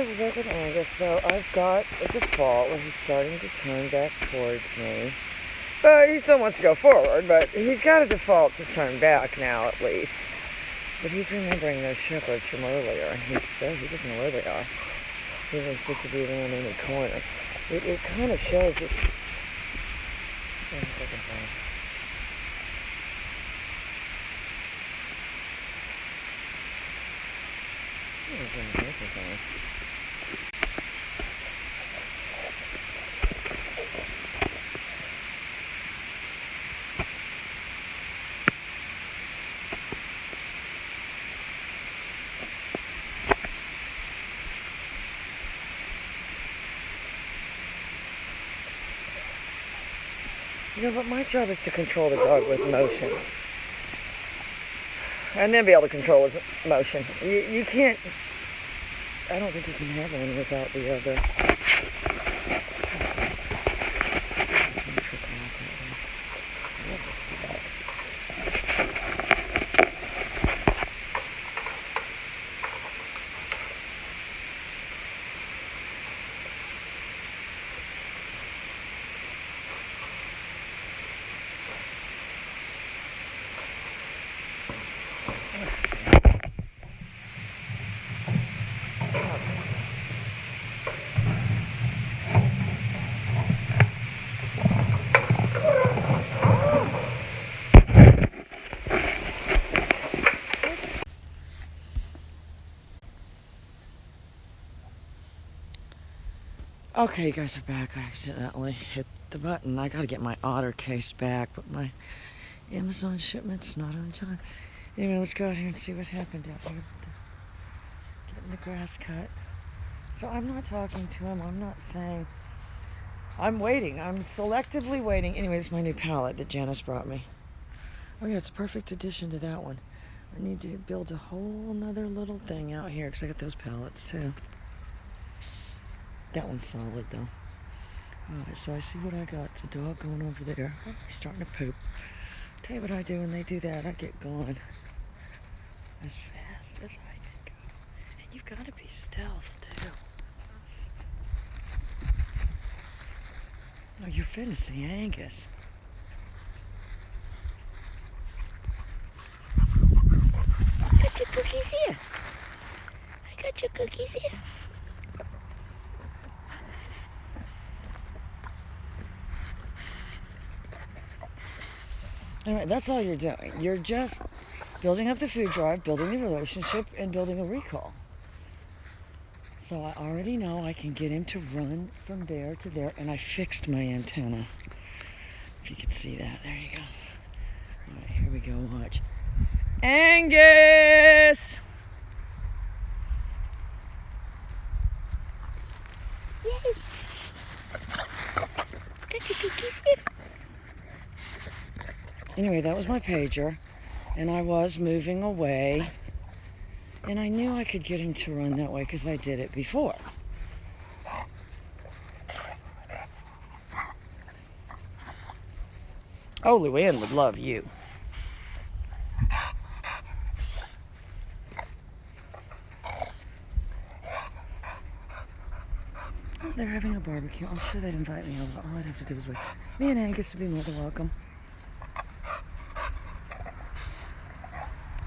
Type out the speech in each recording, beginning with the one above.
we're back with Angus. So I've got a default where he's starting to turn back towards me. But he still wants to go forward, but he's got a default to turn back now at least. But he's remembering those shepherds from earlier, and he doesn't know where they are. He thinks they could be around any corner. It kind of shows it. You know, but my job is to control the dog with motion. And then be able to control his motion. You can't... I don't think you can have one without the other. Okay, you guys are back. I accidentally hit the button. I gotta get my otter case back, but my Amazon shipment's not on time. Anyway, let's go out here and see what happened out here. Getting the grass cut. So I'm not talking to him. I'm not saying... I'm waiting. I'm selectively waiting. Anyway, this is my new pallet that Janice brought me. Oh yeah, it's a perfect addition to that one. I need to build a whole nother little thing out here because I got those pallets too. That one's solid though. Alright, so I see what I got. It's a dog going over there. Oh, he's starting to poop. Tell you what I do when they do that. I get going as fast as I can go. And you've got to be stealth too. Oh, you're finna see Angus. I got your cookies here. I got your cookies here. Anyway, that's all you're doing. You're just building up the food drive, building the relationship, and building a recall. So I already know I can get him to run from there to there, and I fixed my antenna. If you can see that, there you go. All right, here we go, watch. Angus! Yay! Got your cookies here. Anyway, that was my pager, and I was moving away, and I knew I could get him to run that way because I did it before. Oh, Luann would love you. Oh, they're having a barbecue. I'm sure they'd invite me over. All I'd have to do is wait. Me and Angus would be more than welcome.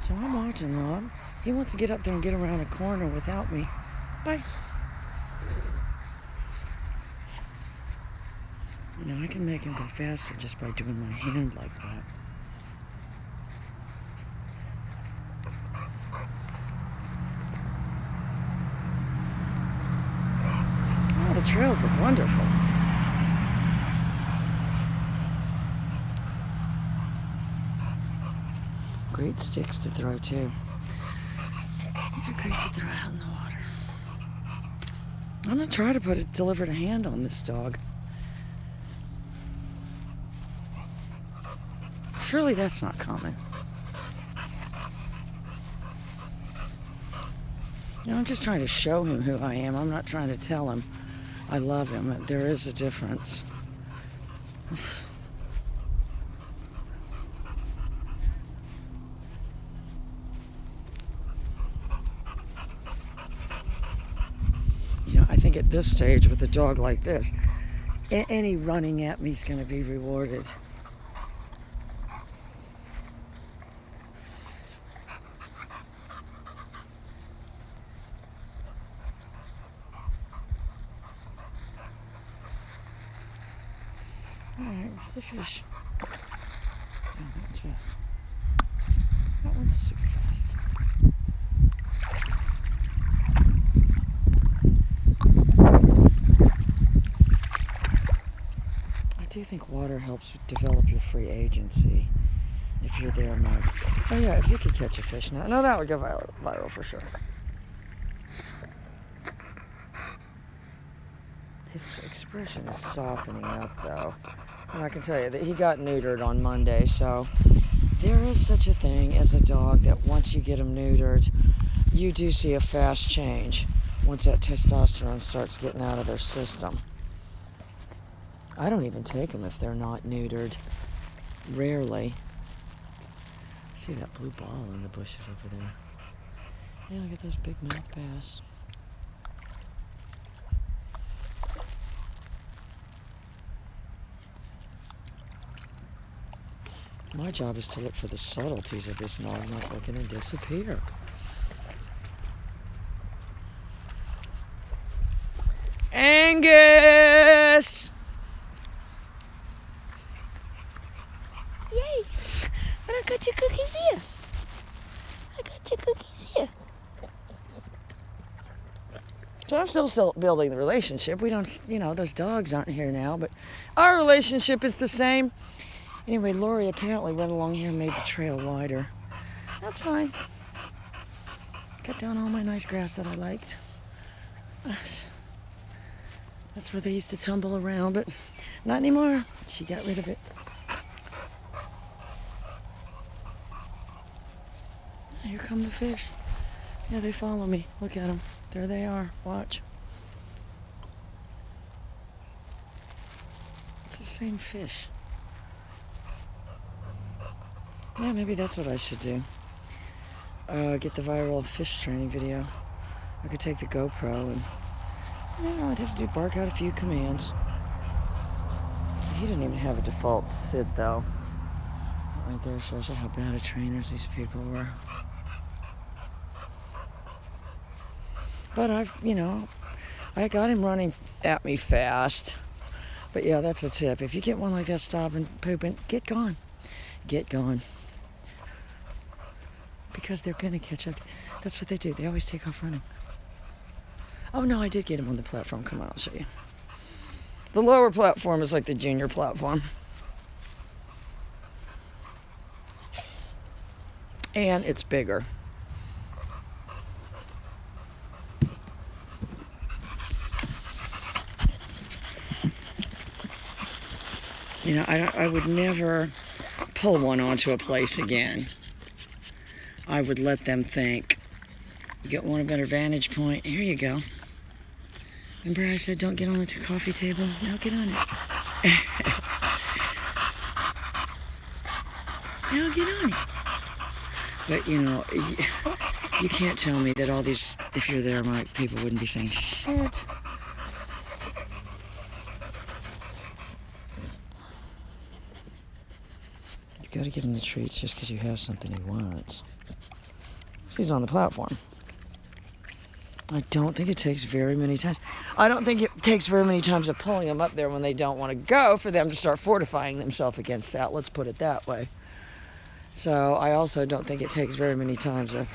So I'm watching though. He wants to get up there and get around a corner without me. Bye. You know, I can make him go faster just by doing my hand like that. Oh, the trails look wonderful. Great sticks to throw too. These are great to throw out in the water. I'm gonna try to deliver a hand on this dog. Surely that's not common. You know, I'm just trying to show him who I am. I'm not trying to tell him I love him. There is a difference. think at this stage with a dog like this, any running at me is going to be rewarded. Alright, where's the fish? Oh, that one's fast. That one's super fast. I do think water helps develop your free agency if you're there, Mike. Oh yeah, if you could catch a fish now. No, that would go viral for sure. His expression is softening up, though. And I can tell you that he got neutered on Monday, so there is such a thing as a dog that once you get him neutered, you do see a fast change once that testosterone starts getting out of their system. I don't even take them if they're not neutered. Rarely. See that blue ball in the bushes over there? Yeah, look at those big mouth bass. My job is to look for the subtleties of this dog not looking to disappear. Angus! Yay! But I got your cookies here. I got your cookies here. So I'm still building the relationship. We don't, those dogs aren't here now, but our relationship is the same. Anyway, Lori apparently went along here and made the trail wider. That's fine. Cut down all my nice grass that I liked. That's where they used to tumble around, but not anymore. She got rid of it. Here come the fish. Yeah, they follow me. Look at them. There they are. Watch. It's the same fish. Yeah, maybe that's what I should do. Get the viral fish training video. I could take the GoPro and, I'd have to bark out a few commands. He didn't even have a default sit, though. Right there shows you how bad of trainers these people were. But I got him running at me fast. But yeah, that's a tip. If you get one like that stopping, pooping, get gone. Get gone. Because they're going to catch up. That's what they do. They always take off running. Oh, no, I did get him on the platform. Come on, I'll show you. The lower platform is like the junior platform. And it's bigger. I would never pull one onto a place again. I would let them think. You want a better vantage point? Here you go. Remember I said don't get on the coffee table? Now get on it. Now get on it. But, you can't tell me that all these, if you're there, people wouldn't be saying, sit. You've got to give him the treats just because you have something he wants. He's on the platform. I don't think it takes very many times. I don't think it takes very many times of pulling them up there when they don't want to go for them to start fortifying themselves against that. Let's put it that way. So I also don't think it takes very many times of...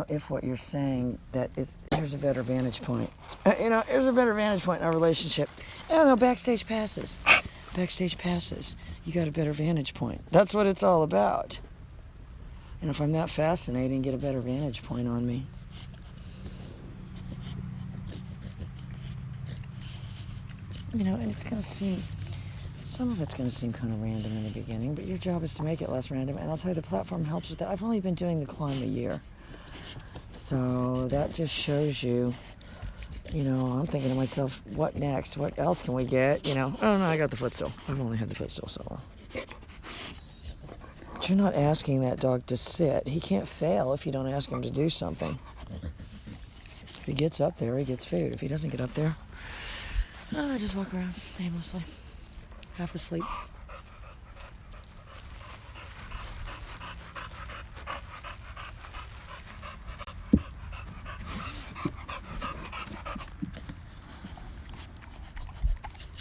if what you're saying that is, here's a better vantage point. Here's a better vantage point in our relationship. Backstage passes. Backstage passes. You got a better vantage point. That's what it's all about. And if I'm that fascinating, get a better vantage point on me. And it's going to seem, some of it's going to seem kind of random in the beginning, but your job is to make it less random. And I'll tell you, the platform helps with that. I've only been doing the climb a year. So that just shows you I'm thinking to myself, what next? What else can we get? Oh no, I got the footstool. I've only had the footstool so long. But you're not asking that dog to sit. He can't fail if you don't ask him to do something. If he gets up there, he gets food. If he doesn't get up there, I just walk around aimlessly, half asleep.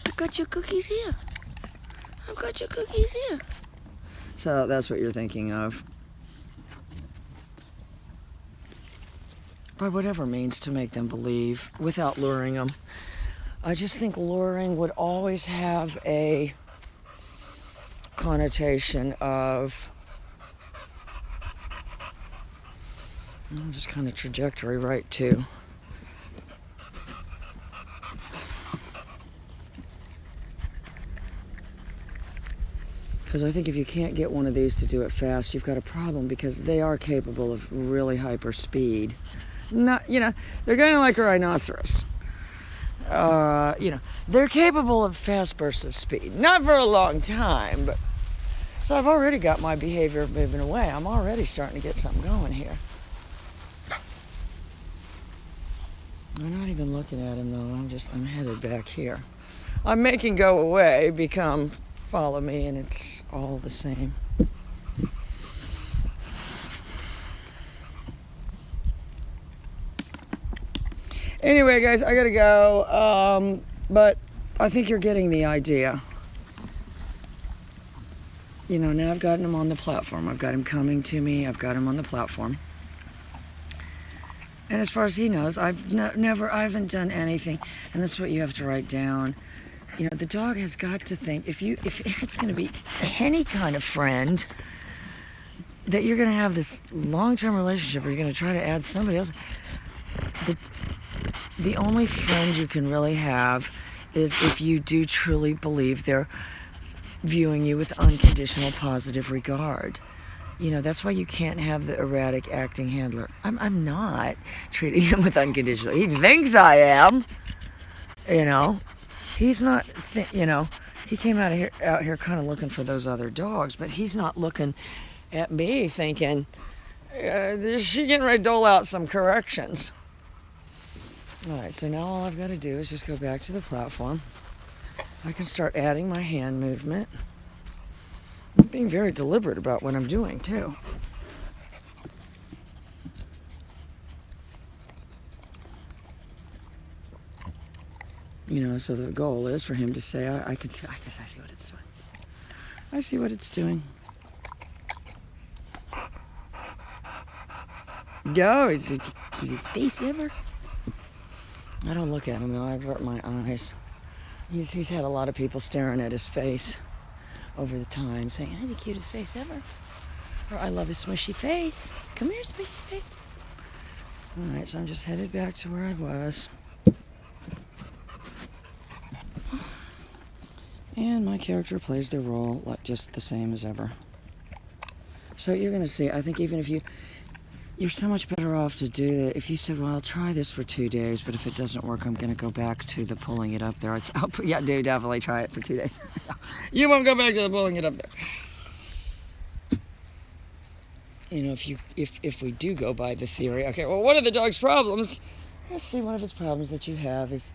I've got your cookies here. I've got your cookies here. So that's what you're thinking of. By whatever means to make them believe without luring them. I just think luring would always have a connotation of just kind of trajectory right to because I think if you can't get one of these to do it fast, you've got a problem, because they are capable of really hyper speed. Not, they're kind of like a rhinoceros. They're capable of fast bursts of speed. Not for a long time, but so I've already got my behavior moving away. I'm already starting to get something going here. I'm not even looking at him though. I'm headed back here. I'm making go away become follow me, and it's all the same. Anyway, guys, I gotta go. But I think you're getting the idea. Now I've gotten him on the platform. I've got him coming to me. I've got him on the platform. And as far as he knows, I haven't done anything. And that's what you have to write down. The dog has got to think, if it's going to be any kind of friend, that you're going to have this long-term relationship, or you're going to try to add somebody else. The only friend you can really have is if you do truly believe they're viewing you with unconditional positive regard. That's why you can't have the erratic acting handler. I'm not treating him with unconditional. He thinks I am. He's not. He came out here kind of looking for those other dogs, but he's not looking at me thinking, is she getting ready to dole out some corrections? All right, so now all I've got to do is just go back to the platform. I can start adding my hand movement. I'm being very deliberate about what I'm doing, too. So the goal is for him to say, I guess I see what it's doing. I see what it's doing. Go, it's the cutest face ever. I don't look at him, though. I avert my eyes. He's had a lot of people staring at his face over the time, saying, "I'm the cutest face ever," or "I love his smushy face. Come here, smushy face." All right, so I'm just headed back to where I was, and my character plays their role like just the same as ever. So you're gonna see. I think even if you're so much better off to do that. If you said, well, I'll try this for 2 days, but if it doesn't work, I'm going to go back to the pulling it up there. Yeah, do definitely try it for 2 days. You won't go back to the pulling it up there. If we do go by the theory, okay, well, what are the dog's problems? Let's see, one of its problems that you have is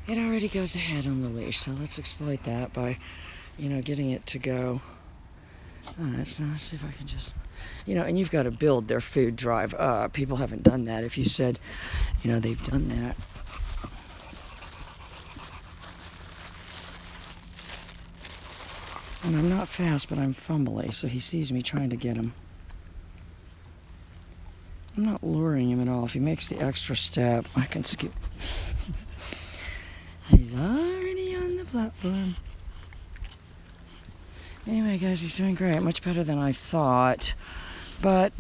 it already goes ahead on the leash. So let's exploit that by, getting it to go. All right, so let's see if I can just... and you've got to build their food drive up. People haven't done that. If you said, they've done that. And I'm not fast, but I'm fumbly, so he sees me trying to get him. I'm not luring him at all. If he makes the extra step, I can skip. He's already on the platform. Anyway, guys, he's doing great. Much better than I thought. But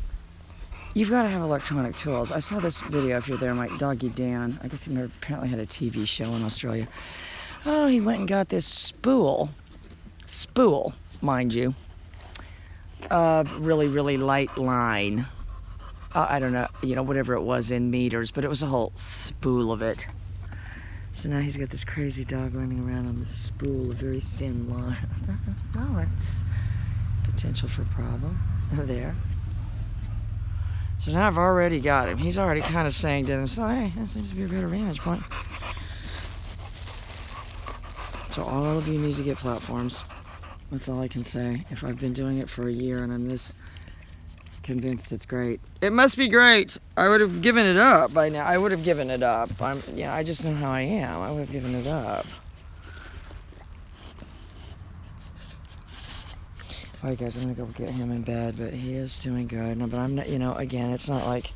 you've got to have electronic tools. I saw this video, if you're there, my doggy Dan. I guess he apparently had a TV show in Australia. Oh, he went and got this spool, mind you, of really, really light line. I don't know, whatever it was in meters, but it was a whole spool of it. So now he's got this crazy dog running around on this spool, a very thin line. No, it's potential for problem there. So now I've already got him. He's already kind of saying to himself, hey, that seems to be a better vantage point. So all of you need to get platforms. That's all I can say. If I've been doing it for a year and I'm this convinced it's great, it must be great. I would have given it up by now. I would have given it up. I just know how I am. I would have given it up. All right, guys, I'm gonna go get him in bed, but he is doing good. No, but I'm not, again, it's not like,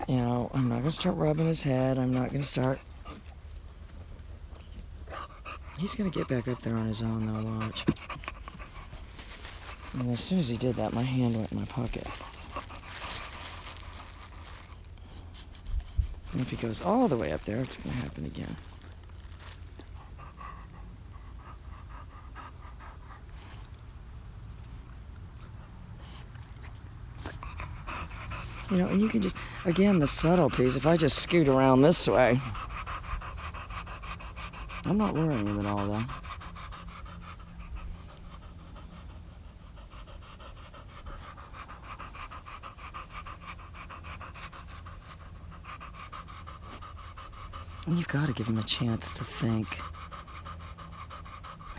I'm not gonna start rubbing his head. I'm not gonna start. He's gonna get back up there on his own, though, watch. And as soon as he did that, my hand went in my pocket. And if he goes all the way up there, it's gonna happen again. And you can just, again, the subtleties. If I just scoot around this way, I'm not worrying him at all, though. And you've got to give him a chance to think.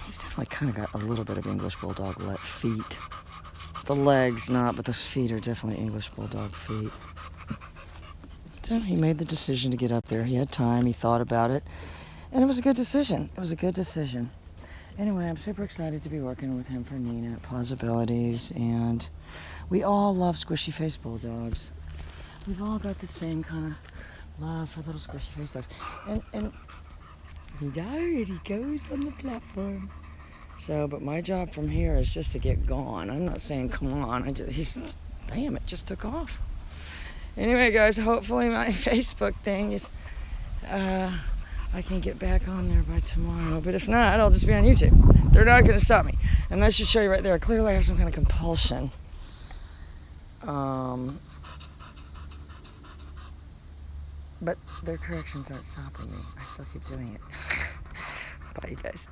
He's definitely kind of got a little bit of English Bulldog feet. The legs not, but those feet are definitely English Bulldog feet. So he made the decision to get up there. He had time, he thought about it, and it was a good decision. It was a good decision. Anyway, I'm super excited to be working with him for Nina at Possibilities, and we all love squishy face bulldogs. We've all got the same kind of love for little squishy face dogs. And he goes on the platform. So, but my job from here is just to get gone. I'm not saying come on. Damn, it just took off. Anyway, guys, hopefully my Facebook thing is, I can get back on there by tomorrow. But if not, I'll just be on YouTube. They're not going to stop me. And that should show you right there. Clearly I have some kind of compulsion. But their corrections aren't stopping me. I still keep doing it. Bye, you guys.